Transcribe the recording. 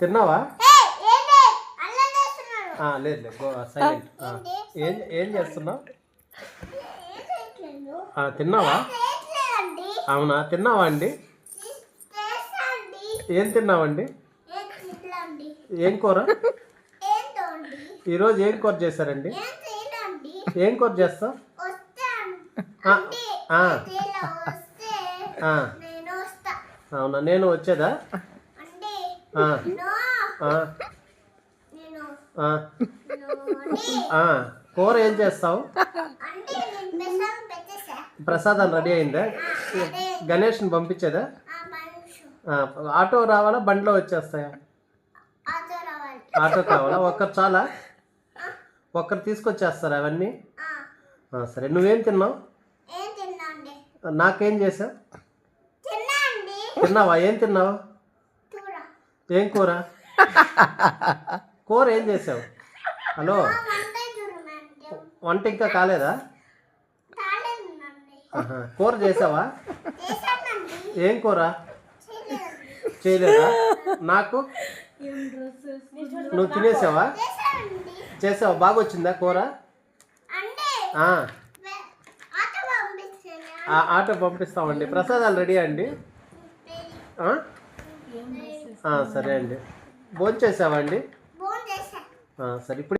తిన్నావా? లేదు లేదు, సైలెంట్. ఏం చేస్తున్నావు? తిన్నావా? అవునా, తిన్నావా అండి? ఏం తిన్నావండి? ఏం కూర? ఈరోజు ఏం కూర చేశారండి? ఏం కూర చేస్తావు? అవునా, నేను వచ్చేదా? కూర ఏం చేస్తావు? ప్రసాదం రెడీ అయిందా? గణేష్ని పంపించేదా? ఆటో రావాలా, బండిలో వచ్చేస్తాయా? ఆటో కావాలా? ఒక్కరు చాలా? ఒక్కరు తీసుకొచ్చేస్తారా అవన్నీ? సరే, నువ్వేం తిన్నావు? నాకేం చేసావు? తిన్నావా? ఏం తిన్నావు? ఏం కూర? కూర ఏం చేసావు? హలో, వంట ఇంకా కాలేదా? కూర చేసావా? ఏం కూర? చేయలేదా? నాకు నువ్వు తినేసావా? చేసావా? బాగా వచ్చిందా కూర? ఆటో పంపిస్తామండి. ప్రసాదాలు రెడీ అండి. సరే అండి. భోంచేసావా అండి? సరే, ఇప్పుడు